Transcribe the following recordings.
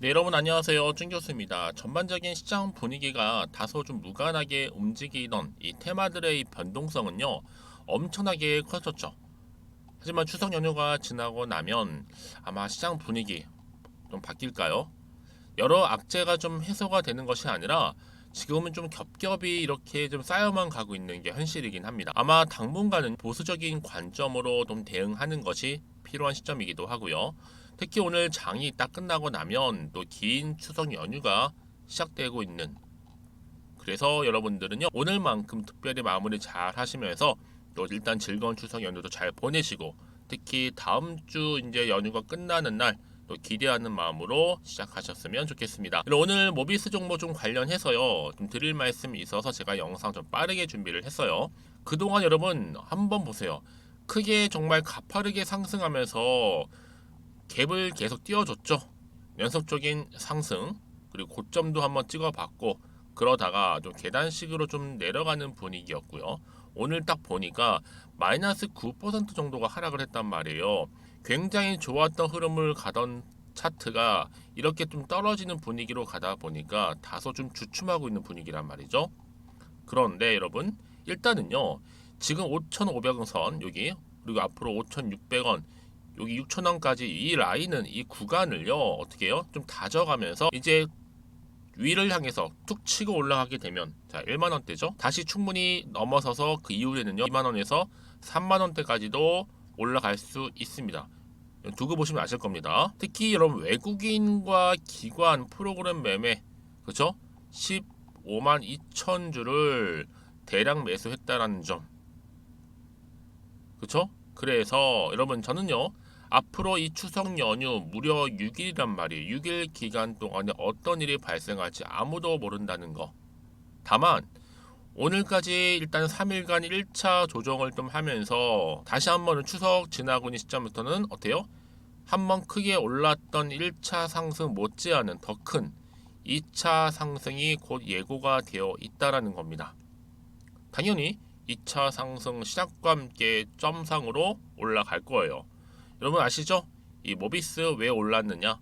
네, 여러분 안녕하세요. 준 교수입니다. 전반적인 시장 분위기가 다소 좀 무관하게 움직이던 이 테마들의 이 변동성은요, 엄청나게 커졌죠. 하지만 추석 연휴가 지나고 나면 아마 시장 분위기 좀 바뀔까요? 여러 악재가 좀 해소가 되는 것이 아니라 지금은 좀 겹겹이 이렇게 좀 쌓여만 가고 있는 게 현실이긴 합니다. 아마 당분간은 보수적인 관점으로 좀 대응하는 것이 필요한 시점이기도 하고요. 특히 오늘 장이 딱 끝나고 나면 또 긴 추석 연휴가 시작되고 있는, 그래서 여러분들은요 오늘만큼 특별히 마무리 잘 하시면서 또 일단 즐거운 추석 연휴도 잘 보내시고, 특히 다음 주 이제 연휴가 끝나는 날 또 기대하는 마음으로 시작하셨으면 좋겠습니다. 그리고 오늘 모비스 종목 좀 관련해서요 좀 드릴 말씀이 있어서 제가 영상 좀 빠르게 준비를 했어요. 그동안 여러분 한번 보세요. 크게 정말 가파르게 상승하면서 갭을 계속 띄워줬죠. 연속적인 상승, 그리고 고점도 한번 찍어봤고, 그러다가 좀 계단식으로 좀 내려가는 분위기였고요. 오늘 딱 보니까 마이너스 9% 정도가 하락을 했단 말이에요. 굉장히 좋았던 흐름을 가던 차트가 이렇게 좀 떨어지는 분위기로 가다 보니까 다소 좀 주춤하고 있는 분위기란 말이죠. 그런데 여러분, 일단은요, 지금 5,500원 선 여기, 그리고 앞으로 5,600원, 여기 6,000원까지 이 라인은, 이 구간을요 어떻게 해요? 좀 다져가면서 이제 위를 향해서 툭 치고 올라가게 되면, 자 1만원대죠. 다시 충분히 넘어서서 그 이후에는요 2만원에서 3만원대까지도 올라갈 수 있습니다. 두고 보시면 아실 겁니다. 특히 여러분 외국인과 기관 프로그램 매매, 그렇죠? 15만 2천 주를 대량 매수했다라는 점, 그렇죠? 그래서 여러분 저는요 앞으로 이 추석 연휴 무려 6일이란 말이에요. 6일 기간 동안에 어떤 일이 발생할지 아무도 모른다는 거. 다만 오늘까지 일단 3일간 1차 조정을 좀 하면서 다시 한번 추석 지나고 있는 시점부터는 어때요? 한번 크게 올랐던 1차 상승 못지않은 더 큰 2차 상승이 곧 예고가 되어 있다라는 겁니다. 당연히 2차 상승 시작과 함께 점상으로 올라갈 거예요. 여러분 아시죠? 이 모비스 왜 올랐느냐?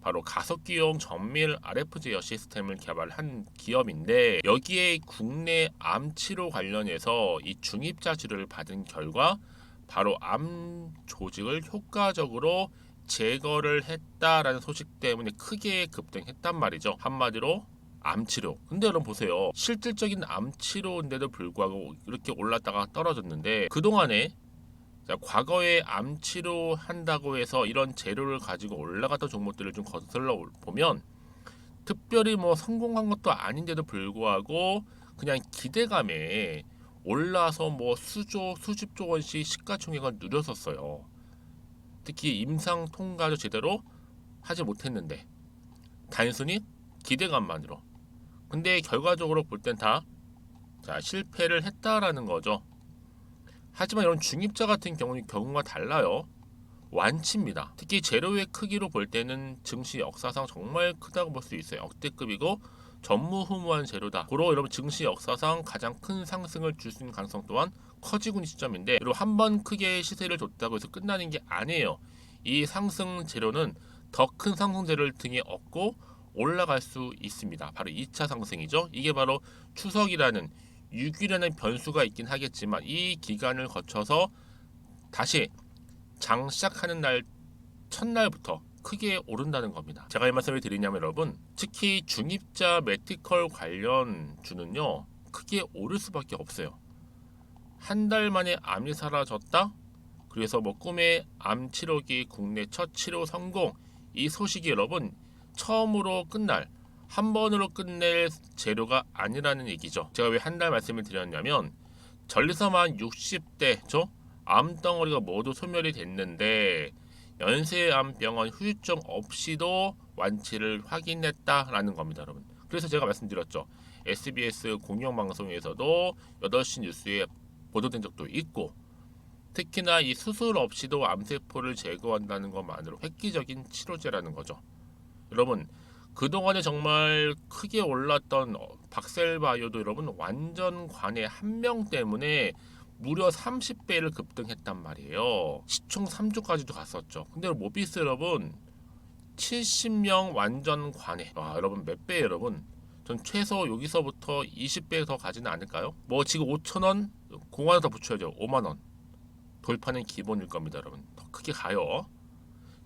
바로 가속기용 정밀 RF 제어 시스템을 개발한 기업인데, 여기에 국내 암 치료 관련해서 이 중입자 치료를 받은 결과 바로 암 조직을 효과적으로 제거를 했다라는 소식 때문에 크게 급등했단 말이죠. 한마디로 암 치료. 근데 여러분 보세요. 실질적인 암 치료인데도 불구하고 이렇게 올랐다가 떨어졌는데, 그동안에 자, 과거에 암 치료한다고 해서 이런 재료를 가지고 올라갔던 종목들을 좀 거슬러 보면 특별히 뭐 성공한 것도 아닌데도 불구하고 그냥 기대감에 올라서 뭐 수조 수십조 원씩 시가총액을 누렸었어요. 특히 임상 통과도 제대로 하지 못했는데 단순히 기대감만으로. 근데 결과적으로 볼 땐 다 실패를 했다라는 거죠. 하지만 이런 중입자 같은 경우는 경우가 달라요. 완치입니다. 특히 재료의 크기로 볼 때는 증시 역사상 정말 크다고 볼 수 있어요. 역대급이고 전무후무한 재료다. 고로 여러분 증시 역사상 가장 큰 상승을 줄 수 있는 가능성 또한 커지고 있는 시점인데, 그리고 한 번 크게 시세를 줬다고 해서 끝나는 게 아니에요. 이 상승 재료는 더 큰 상승 재료를 등에 업고 올라갈 수 있습니다. 바로 2차 상승이죠. 이게 바로 추석이라는 6일이라는 변수가 있긴 하겠지만 이 기간을 거쳐서 다시 장 시작하는 날 첫날부터 크게 오른다는 겁니다. 제가 이 말씀을 드리냐면 여러분, 특히 중입자 메디컬 관련 주는요 크게 오를 수밖에 없어요. 한 달 만에 암이 사라졌다? 그래서 뭐 꿈의 암 치료기 국내 첫 치료 성공, 이 소식이 여러분 처음으로 끝날, 한 번으로 끝낼 재료가 아니라는 얘기죠. 제가 왜 한 달 말씀을 드렸냐면 전리서만 60대죠. 암덩어리가 모두 소멸이 됐는데 연세암병원 후유증 없이도 완치를 확인했다라는 겁니다, 여러분. 그래서 제가 말씀드렸죠. SBS 공영방송에서도 8시 뉴스에 보도된 적도 있고, 특히나 이 수술 없이도 암세포를 제거한다는 것만으로 획기적인 치료제라는 거죠. 여러분 그동안에 정말 크게 올랐던 박셀바이오도 여러분 완전 관의 한 명 때문에 무려 30배를 급등했단 말이에요. 시총 3조까지도 갔었죠. 근데 모비스 여러분 70명 완전 관회. 와, 여러분 몇 배예요, 여러분? 전 최소 여기서부터 20배 더 가지는 않을까요? 뭐 지금 5,000원, 0원 더 붙여야죠. 5만 원. 돌파는 기본일 겁니다, 여러분. 더 크게 가요.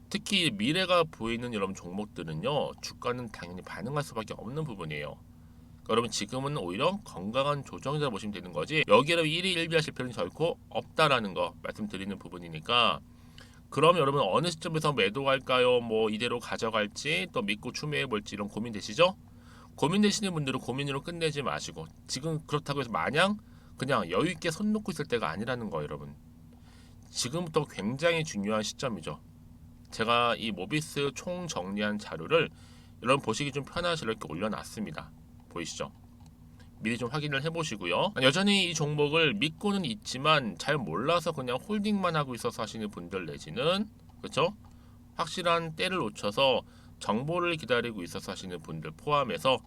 특히 미래가 보이는 여러분 종목들은요, 주가는 당연히 반응할 수밖에 없는 부분이에요. 그러니까 여러분 지금은 오히려 건강한 조정이라 보시면 되는 거지, 여기에 1위 1비하실 필요는 결코 없다라는 거 말씀드리는 부분이니까. 그럼 여러분 어느 시점에서 매도할까요? 뭐 이대로 가져갈지 또 믿고 추매해 볼지 이런 고민 되시죠? 고민되시는 분들은 고민으로 끝내지 마시고, 지금 그렇다고 해서 마냥 그냥 여유 있게 손 놓고 있을 때가 아니라는 거예요, 여러분. 지금부터 굉장히 중요한 시점이죠. 제가 이 모비스 총 정리한 자료를 여러분 보시기 좀 편하시게 이렇게 올려놨습니다. 보이시죠? 미리 좀 확인을 해보시고요. 여전히 이 종목을 믿고는 있지만 잘 몰라서 그냥 홀딩만 하고 있어서 하시는 분들, 내지는 그렇죠? 확실한 때를 놓쳐서 정보를 기다리고 있어서 하시는 분들 포함해서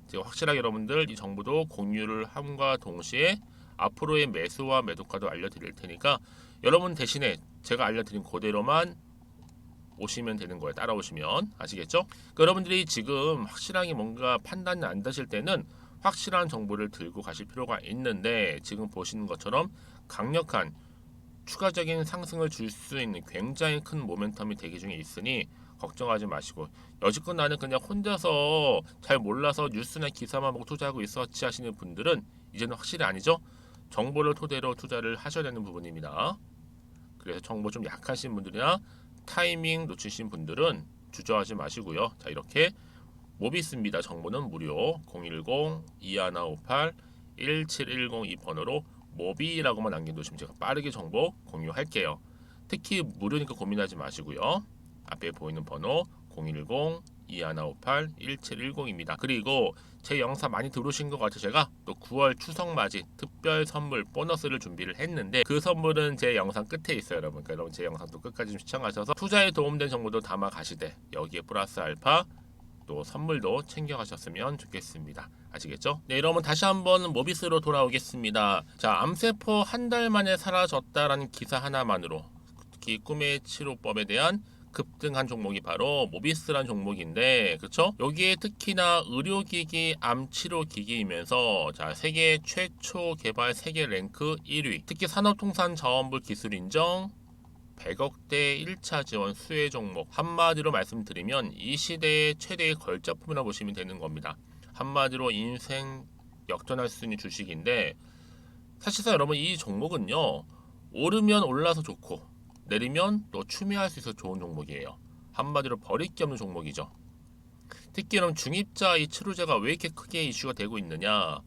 제가 확실하게 여러분들 이 정보도 공유를 함과 동시에 앞으로의 매수와 매도가도 알려드릴 테니까 여러분 대신에 제가 알려드린 그대로만 오시면 되는 거예요. 따라오시면. 아시겠죠? 그러니까 여러분들이 지금 확실하게 뭔가 판단이 안 되실 때는 확실한 정보를 들고 가실 필요가 있는데, 지금 보시는 것처럼 강력한 추가적인 상승을 줄 수 있는 굉장히 큰 모멘텀이 대기 중에 있으니 걱정하지 마시고, 여지껏 나는 그냥 혼자서 잘 몰라서 뉴스나 기사만 보고 투자하고 있었지 하시는 분들은 이제는 확실히 아니죠? 정보를 토대로 투자를 하셔야 되는 부분입니다. 그래서 정보 좀 약하신 분들이나 타이밍 놓치신 분들은 주저하지 마시고요. 자, 이렇게 모비스입니다. 정보는 무료. 010-2158-1710 이 번호로 모비라고만 남겨두시면 제가 빠르게 정보 공유할게요. 특히 무료니까 고민하지 마시고요. 앞에 보이는 번호 010-2158-1710입니다. 그리고 제 영상 많이 들으신 것 같아요. 제가 또 9월 추석맞이 특별 선물 보너스를 준비를 했는데, 그 선물은 제 영상 끝에 있어요, 여러분. 그러니까 여러분 제 영상도 끝까지 좀 시청하셔서 투자에 도움된 정보도 담아 가시되 여기에 플러스 알파 또 선물도 챙겨가셨으면 좋겠습니다. 아시겠죠? 네, 여러분 다시 한번 모비스로 돌아오겠습니다. 자, 암세포 한 달 만에 사라졌다라는 기사 하나만으로 특히 꿈의 치료법에 대한 급등한 종목이 바로 모비스란 종목인데, 그렇죠? 여기에 특히나 의료기기 암치료기기이면서 자, 세계 최초 개발 세계 랭크 1위, 특히 산업통상자원부 기술 인정 100억대 1차 지원 수혜 종목, 한마디로 말씀드리면 이 시대의 최대의 걸작품이라고 보시면 되는 겁니다. 한마디로 인생 역전할 수 있는 주식인데, 사실상 여러분 이 종목은요, 오르면 올라서 좋고 내리면 또 추미할 수 있어서 좋은 종목이에요. 한마디로 버릴 게 없는 종목이죠. 특히 여러분 중입자 이 치료제가 왜 이렇게 크게 이슈가 되고 있느냐,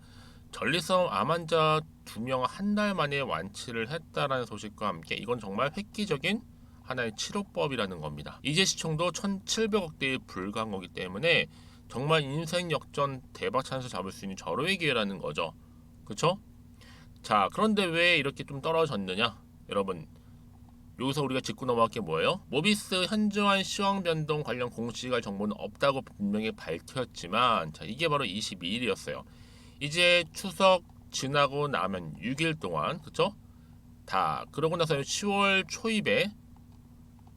전립선 암 환자 2명 한 달 만에 완치를 했다라는 소식과 함께 이건 정말 획기적인 하나의 치료법이라는 겁니다. 이제 시총도 1,700억대에 불과한 거기 때문에 정말 인생 역전 대박 찬스 잡을 수 있는 절호의 기회라는 거죠. 그렇죠? 자, 그런데 왜 이렇게 좀 떨어졌느냐? 여러분, 여기서 우리가 짚고 넘어갈 게 뭐예요? 모비스 현저한 시황 변동 관련 공시할 정보는 없다고 분명히 밝혔지만, 자, 이게 바로 22일이었어요. 이제 추석 지나고 나면 6일 동안, 그쵸? 다 그러고 나서 10월 초입에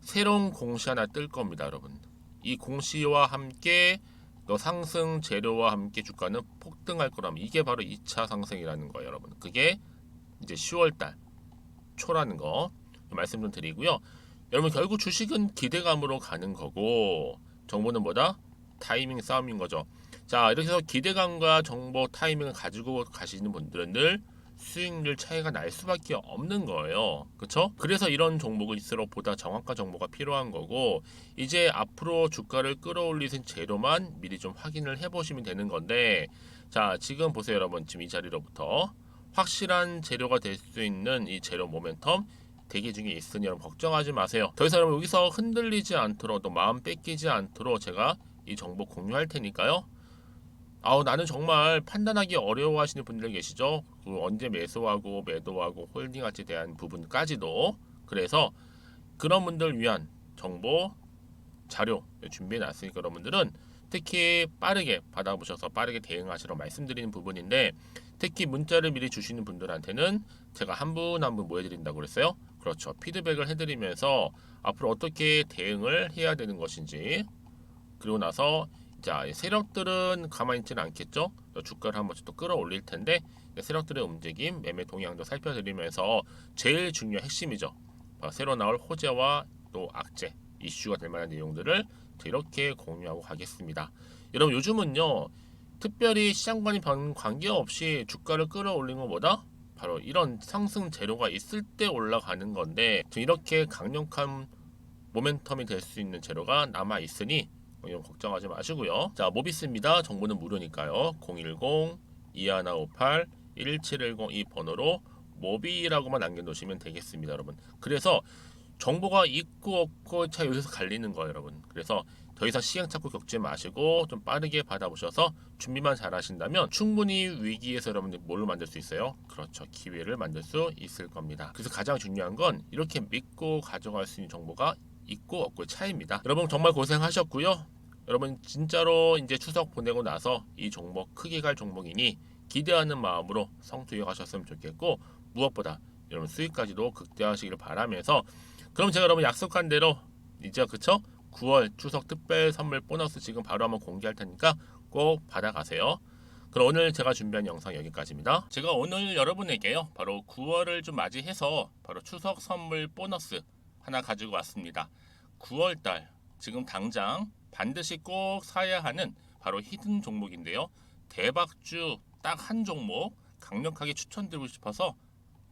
새로운 공시 하나 뜰 겁니다, 여러분. 이 공시와 함께 또 상승 재료와 함께 주가는 폭등할 거라면 이게 바로 2차 상승이라는 거예요, 여러분. 그게 이제 10월달 초라는 거 말씀 좀 드리고요. 여러분 결국 주식은 기대감으로 가는 거고, 정보는 뭐다? 타이밍 싸움인 거죠. 자, 이렇게 해서 기대감과 정보 타이밍을 가지고 가시는 분들은 늘 수익률 차이가 날 수밖에 없는 거예요. 그렇죠? 그래서 이런 종목일수록 보다 정확한 정보가 필요한 거고, 이제 앞으로 주가를 끌어올릴 재료만 미리 좀 확인을 해보시면 되는 건데, 자, 지금 보세요, 여러분. 지금 이 자리로부터 확실한 재료가 될 수 있는 이 재료 모멘텀 대기 중에 있으니 여러분 걱정하지 마세요. 더 이상 여러분 여기서 흔들리지 않도록, 또 마음 뺏기지 않도록 제가 이 정보 공유할 테니까요. 나는 정말 판단하기 어려워하시는 분들 계시죠? 언제 매수하고 매도하고 홀딩할지에 대한 부분까지도. 그래서 그런 분들 위한 정보 자료 준비해 놨으니까 여러분들은 특히 빠르게 받아보셔서 빠르게 대응하시라고 말씀드리는 부분인데, 특히 문자를 미리 주시는 분들한테는 제가 한 분 한 분 모여드린다고 그랬어요. 그렇죠. 피드백을 해드리면서 앞으로 어떻게 대응을 해야 되는 것인지 그리고 나서 자, 세력들은 가만히 있지는 않겠죠. 주가를 한 번씩 또 끌어올릴 텐데 세력들의 움직임, 매매 동향도 살펴드리면서 제일 중요한 핵심이죠. 새로 나올 호재와 또 악재, 이슈가 될 만한 내용들을 이렇게 공유하고 가겠습니다. 여러분 요즘은요, 특별히 시장관이 관계없이 주가를 끌어올리는 것보다 바로 이런 상승 재료가 있을 때 올라가는 건데 이렇게 강력한 모멘텀이 될 수 있는 재료가 남아 있으니 걱정하지 마시고요. 자, 모비스입니다. 정보는 무료니까요. 010-2158-1710 이 번호로 모비라고만 남겨놓으시면 되겠습니다, 여러분. 그래서 정보가 있고 없고 차 여기서 갈리는 거예요, 여러분. 그래서 더 이상 시행착오 겪지 마시고 좀 빠르게 받아보셔서 준비만 잘 하신다면 충분히 위기에서 여러분들 뭘 만들 수 있어요? 그렇죠. 기회를 만들 수 있을 겁니다. 그래서 가장 중요한 건 이렇게 믿고 가져갈 수 있는 정보가 있고 없고의 차이입니다. 여러분 정말 고생하셨고요. 여러분 진짜로 이제 추석 보내고 나서 이 종목 크게 갈 종목이니 기대하는 마음으로 성투해 가셨으면 좋겠고 무엇보다 여러분 수익까지도 극대화하시기를 바라면서 그럼 제가 여러분 약속한 대로 이제 그쵸? 9월 추석 특별 선물 보너스 지금 바로 한번 공개할 테니까 꼭 받아가세요. 그럼 오늘 제가 준비한 영상 여기까지입니다. 제가 오늘 여러분에게요 바로 9월을 좀 맞이해서 바로 추석 선물 보너스 하나 가지고 왔습니다. 9월달 지금 당장 반드시 꼭 사야 하는 바로 히든 종목인데요. 대박주 딱 한 종목 강력하게 추천드리고 싶어서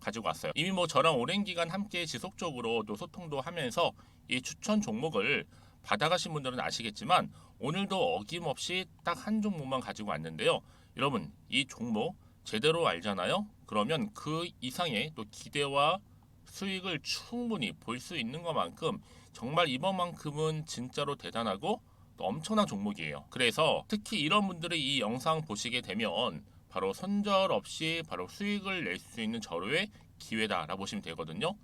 가지고 왔어요. 이미 뭐 저랑 오랜 기간 함께 지속적으로 또 소통도 하면서 이 추천 종목을 받아가신 분들은 아시겠지만 오늘도 어김없이 딱 한 종목만 가지고 왔는데요. 여러분 이 종목 제대로 알잖아요. 그러면 그 이상의 또 기대와 수익을 충분히 볼 수 있는 것만큼 정말 이번만큼은 진짜로 대단하고 또 엄청난 종목이에요. 그래서 특히 이런 분들이 이 영상 보시게 되면 바로 손절 없이 바로 수익을 낼 수 있는 절호의 기회다라고 보시면 되거든요.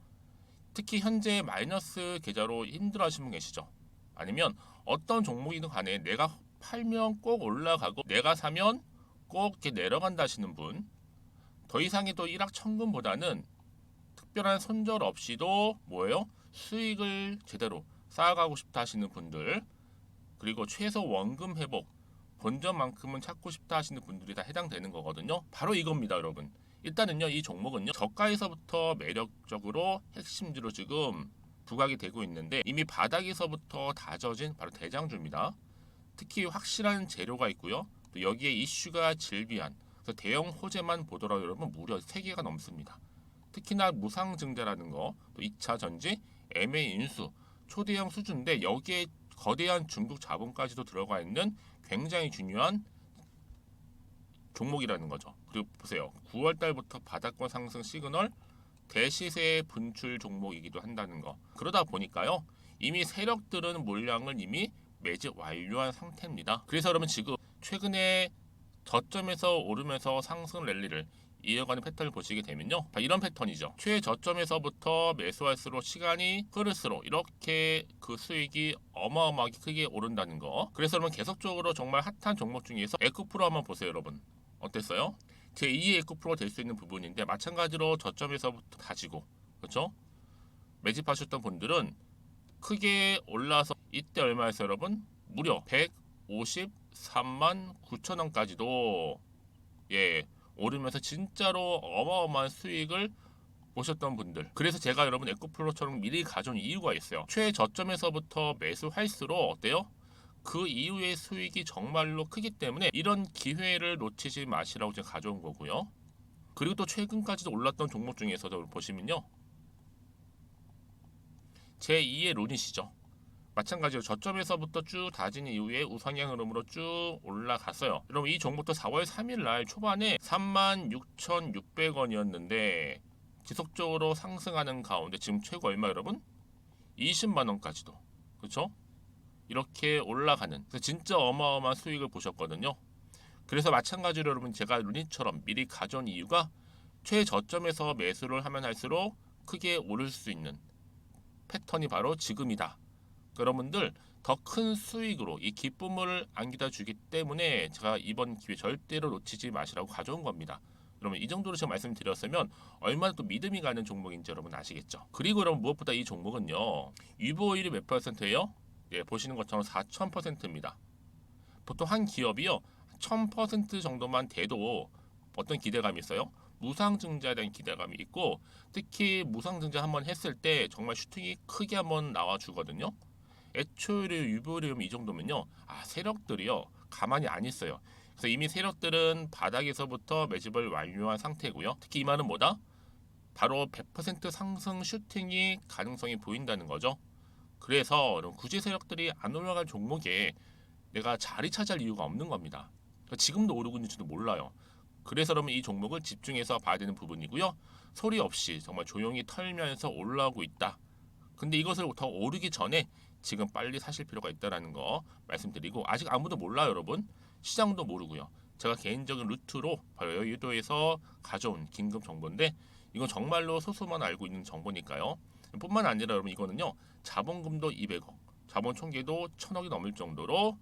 특히 현재 마이너스 계좌로 힘들어하시는 분 계시죠? 아니면 어떤 종목이든 간에 내가 팔면 꼭 올라가고 내가 사면 꼭 이렇게 내려간다 하시는 분, 더 이상의 또 일확천금보다는 특별한 손절 없이도 뭐예요? 수익을 제대로 쌓아가고 싶다 하시는 분들, 그리고 최소 원금 회복, 본전만큼은 찾고 싶다 하시는 분들이 다 해당되는 거거든요. 바로 이겁니다, 여러분. 일단은요, 이 종목은요, 저가에서부터 매력적으로 핵심지로 지금 부각이 되고 있는데 이미 바닥에서부터 다져진 바로 대장주입니다. 특히 확실한 재료가 있고요. 또 여기에 이슈가 질비한 그래서 대형 호재만 보더라도 여러분 무려 3개가 넘습니다. 특히나 무상증자라는 거, 또 2차 전지, MA 인수, 초대형 수준인데 여기에 거대한 중국 자본까지도 들어가 있는 굉장히 중요한 종목이라는 거죠. 그리고 보세요. 9월 달부터 바닥권 상승 시그널 대시세 분출 종목이기도 한다는 거. 그러다 보니까요. 이미 세력들은 물량을 이미 매집 완료한 상태입니다. 그래서 여러분 지금 최근에 저점에서 오르면서 상승 랠리를 이어가는 패턴을 보시게 되면요. 이런 패턴이죠. 최저점에서부터 매수할수록 시간이 흐를수록 이렇게 그 수익이 어마어마하게 크게 오른다는 거. 그래서 여러분 계속적으로 정말 핫한 종목 중에서 에코프로 한번 보세요, 여러분. 어땠어요? 제2의 에코프로가 될 수 있는 부분인데 마찬가지로 저점에서부터 다지고 그렇죠? 매집하셨던 분들은 크게 올라서 이때 얼마였어요, 여러분? 무려 153만 9천 원까지도 예 오르면서 진짜로 어마어마한 수익을 보셨던 분들. 그래서 제가 여러분 에코프로처럼 미리 가져온 이유가 있어요. 최저점에서부터 매수할수록 어때요? 그 이후의 수익이 정말로 크기 때문에 이런 기회를 놓치지 마시라고 제가 가져온 거고요. 그리고 또 최근까지도 올랐던 종목 중에서도 보시면요. 제2의 룬이시죠. 마찬가지로 저점에서부터 쭉 다진 이후에 우상향 흐름으로 쭉 올라갔어요. 여러분 이 종목도 4월 3일 날 초반에 36,600원이었는데 지속적으로 상승하는 가운데 지금 최고 얼마 여러분? 20만 원까지도. 그렇죠? 이렇게 올라가는 진짜 어마어마한 수익을 보셨거든요. 그래서 마찬가지로 여러분 제가 루닛처럼 미리 가져온 이유가 최저점에서 매수를 하면 할수록 크게 오를 수 있는 패턴이 바로 지금이다. 여러분들 더 큰 수익으로 이 기쁨을 안겨다 주기 때문에 제가 이번 기회 절대로 놓치지 마시라고 가져온 겁니다. 여러분 이 정도로 제가 말씀드렸으면 얼마나 또 믿음이 가는 종목인지 여러분 아시겠죠? 그리고 여러분 무엇보다 이 종목은요. 유보율이 몇 %예요? 예, 보시는 것처럼 4,000%입니다. 보통 한 기업이요 1,000% 정도만 돼도 어떤 기대감이 있어요? 무상증자에 대한 기대감이 있고, 특히 무상증자 한번 했을 때 정말 슈팅이 크게 한번 나와 주거든요. 애초에 유보리움 이 정도면요, 세력들이요 가만히 안 있어요. 그래서 이미 세력들은 바닥에서부터 매집을 완료한 상태고요. 특히 이 말은 뭐다? 바로 100% 상승 슈팅이 가능성이 보인다는 거죠. 그래서 굳이 세력들이 안 올라갈 종목에 내가 자리 차지할 이유가 없는 겁니다. 그러니까 지금도 오르고 있는지도 몰라요. 그래서 그러면 이 종목을 집중해서 봐야 되는 부분이고요. 소리 없이 정말 조용히 털면서 올라오고 있다. 근데 이것을 더 오르기 전에 지금 빨리 사실 필요가 있다는 거 말씀드리고, 아직 아무도 몰라요, 여러분. 시장도 모르고요. 제가 개인적인 루트로 바로 여의도에서 가져온 긴급 정보인데, 이건 정말로 소수만 알고 있는 정보니까요. 뿐만 아니라 여러분, 이거는요 자본금도 200억, 자본 총계도 1,000억이 넘을 정도로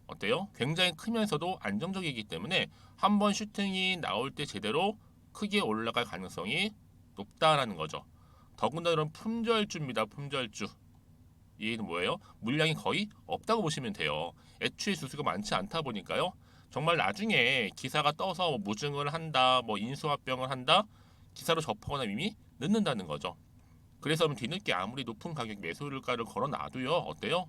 어때요? 굉장히 크면서도 안정적이기 때문에 한번 슈팅이 나올 때 제대로 크게 올라갈 가능성이 높다라는 거죠. 더군다나 이런 품절주입니다. 품절주. 이는 뭐예요? 물량이 거의 없다고 보시면 돼요. 애초에 수수가 많지 않다 보니까요. 정말 나중에 기사가 떠서 뭐 무증을 한다, 뭐 인수합병을 한다, 기사로 접하거나 이미 늦는다는 거죠. 그래서 뒤늦게 아무리 높은 가격 매수가를 걸어놔도요, 어때요?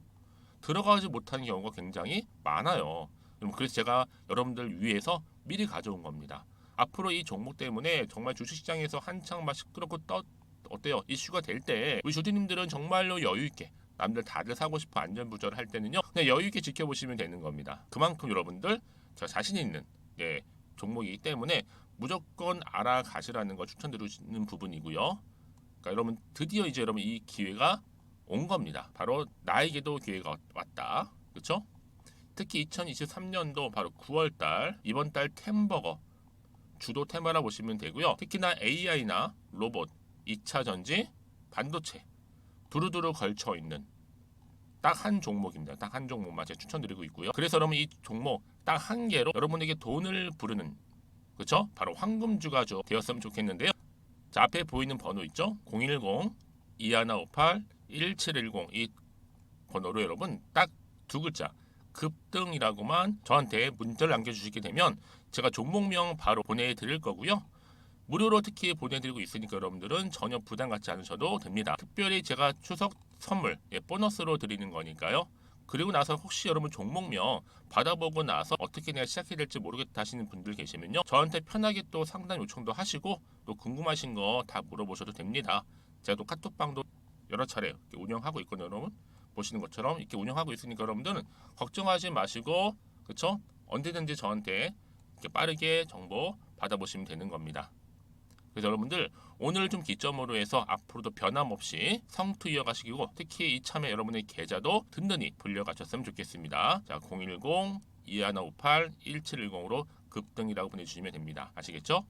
들어가지 못하는 경우가 굉장히 많아요. 그래서 제가 여러분들 위해서 미리 가져온 겁니다. 앞으로 이 종목 때문에 정말 주식시장에서 한창 막 시끄럽고 어때요? 이슈가 될 때 우리 주주님들은 정말로 여유 있게, 남들 다들 사고 싶어 안전부절을 할 때는요 그냥 여유 있게 지켜보시면 되는 겁니다. 그만큼 여러분들 저 자신 있는 종목이기 때문에 무조건 알아가시라는 거 추천드리는 부분이고요. 그러니까 여러분 드디어 이제 여러분 이 기회가 온 겁니다. 바로 나에게도 기회가 왔다. 그렇죠? 특히 2023년도 바로 9월달, 이번 달 템버거 주도 테마라 보시면 되고요. 특히나 AI나 로봇, 2차 전지, 반도체 두루두루 걸쳐 있는 딱 한 종목입니다. 딱 한 종목만 제가 추천드리고 있고요. 그래서 여러분 이 종목 딱 한 개로 여러분에게 돈을 부르는, 그렇죠? 바로 황금주가 되었으면 좋겠는데요. 자, 앞에 보이는 번호 있죠? 010-2158-1710 이 번호로 여러분 딱 두 글자 급등이라고만 저한테 문자를 남겨주시게 되면 제가 종목명 바로 보내드릴 거고요. 무료로 특히 보내드리고 있으니까 여러분들은 전혀 부담 갖지 않으셔도 됩니다. 특별히 제가 추석 선물 보너스로 드리는 거니까요. 그리고 나서 혹시 여러분 종목명 받아보고 나서 어떻게 내가 시작해야 될지 모르겠다 하시는 분들 계시면요, 저한테 편하게 또 상담 요청도 하시고 또 궁금하신 거 다 물어보셔도 됩니다. 제가 또 카톡방도 여러 차례 운영하고 있거든요. 여러분 보시는 것처럼 이렇게 운영하고 있으니까 여러분들은 걱정하지 마시고, 그렇죠? 언제든지 저한테 이렇게 빠르게 정보 받아보시면 되는 겁니다. 그래서 여러분들 오늘 좀 기점으로 해서 앞으로도 변함없이 성투 이어가시고, 특히 이참에 여러분의 계좌도 든든히 불려가셨으면 좋겠습니다. 자, 010-2158-1710으로 급등이라고 보내주시면 됩니다. 아시겠죠?